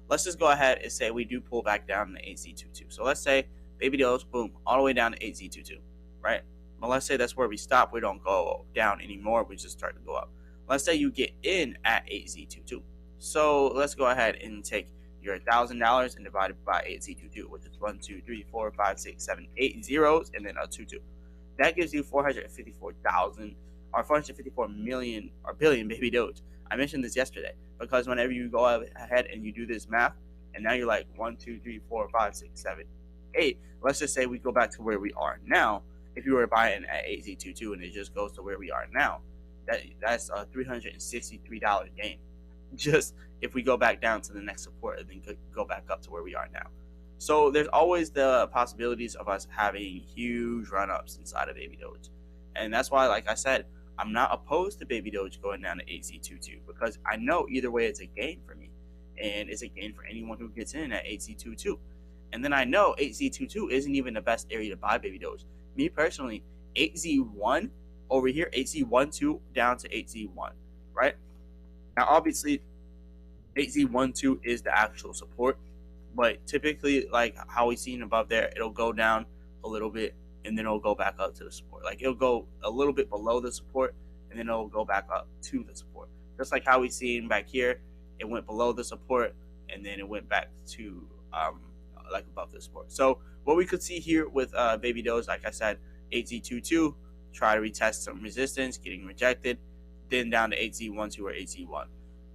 let's just go ahead and say we do pull back down to 8Z22. So let's say baby Doge, boom, all the way down to 8Z22, right? But let's say that's where we stop. We don't go down anymore. We just start to go up. Let's say you get in at 8Z22. So let's go ahead and take your $1,000 and divide it by 8Z22, which is 1, 2, 3, 4, 5, 6, 7, 8 zeros, and then a 22. That gives you 454,000 or 454 million or billion baby Doge. I mentioned this yesterday because whenever you go ahead and you do this math, and now you're like 1, 2, 3, 4, 5, 6, 7, 8. Let's just say we go back to where we are now. If you were buying at 8Z22 and it just goes to where we are now, that's a $363 gain. Just if we go back down to the next support and then go back up to where we are now. So there's always the possibilities of us having huge run-ups inside of Baby Doge. And that's why, like I said, I'm not opposed to Baby Doge going down to 8Z22 because I know either way it's a gain for me. And it's a gain for anyone who gets in at 8Z22. And then I know 8Z22 isn't even the best area to buy Baby Doge. Me personally, 8Z1 over here, 8Z12 down to 8Z1, right? Now, obviously, 8Z12 is the actual support, but typically, like how we seen above there, it'll go down a little bit and then it'll go back up to the support. Like it'll go a little bit below the support and then it'll go back up to the support. Just like how we seen back here, it went below the support and then it went back to like above the support. So what we could see here with Baby Doge, like I said, 8Z22, try to retest some resistance, getting rejected, then down to 8Z12 or 8Z1.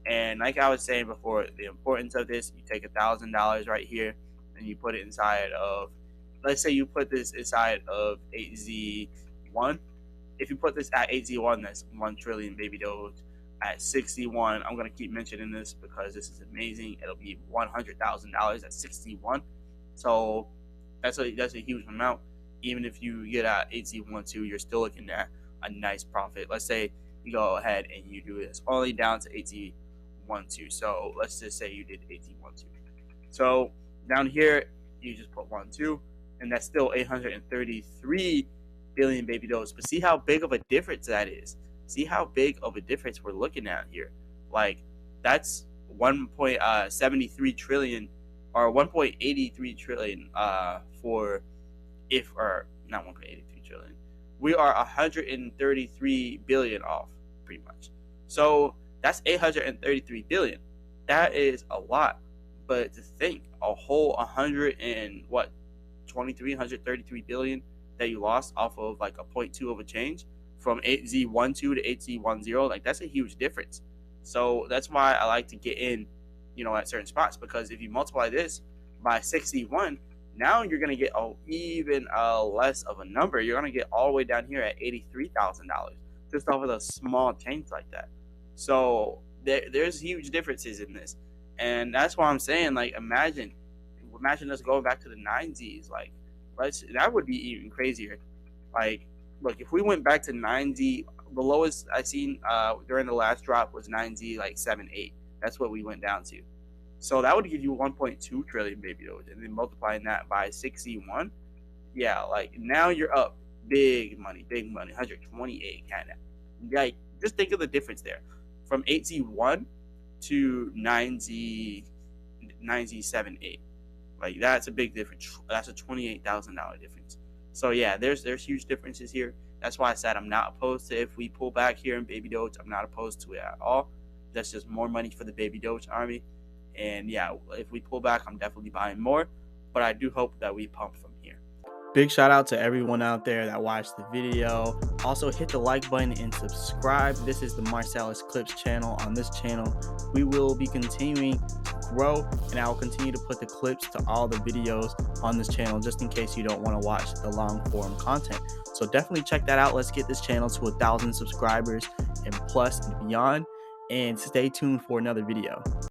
And like I was saying before, the importance of this, you take $1,000 right here and you put it inside of, let's say you put this inside of 8Z1. If you put this at 8Z1, that's 1 trillion Baby Doge. At 61, I'm going to keep mentioning this because this is amazing. It'll be $100,000 at 61. So that's a huge amount. Even if you get at 8Z12, you're still looking at a nice profit. Let's say you go ahead and you do this only down to 8Z12. So let's just say you did 8Z12. So down here, you just put 12, and that's still 833 billion Baby Doge. But see how big of a difference that is. See how big of a difference we're looking at here. Like that's 1.73 trillion or 1.83 trillion for if or not 1.83 trillion. We are 133 billion off pretty much. So that's 833 billion. That is a lot. But to think a whole 133 billion that you lost off of like a 0.2 of a change from 8Z12 to 8Z10, like that's a huge difference. So that's why I like to get in, at certain spots, because if you multiply this by 61, now you're gonna get even less of a number. You're gonna get all the way down here at $83,000 just off of a small change like that. So there's huge differences in this, and that's why I'm saying, like, imagine us going back to the 9Zs. Like, that would be even crazier. Like, look, if we went back to 9Z, the lowest I seen during the last drop was 9Z like 7.8. That's what we went down to. So that would give you 1.2 trillion Baby Doge, and then multiplying that by 61, yeah, like now you're up big money, 128 kind of. Like, just think of the difference there, from 8Z1 to 9Z 7.8. Like that's a big difference. That's a $28,000 difference. So yeah, there's huge differences here. That's why I said I'm not opposed to if we pull back here in Baby Doge. I'm not opposed to it at all. That's just more money for the Baby Doge army. And yeah, if we pull back, I'm definitely buying more. But I do hope that we pump from here. Big shout out to everyone out there that watched the video. Also hit the like button and subscribe. This is the Marcellus Clips channel. On this channel, we will be continuing to grow, and I will continue to put the clips to all the videos on this channel just in case you don't want to watch the long form content. So definitely check that out. Let's get this channel to 1,000 subscribers and plus and beyond, and stay tuned for another video.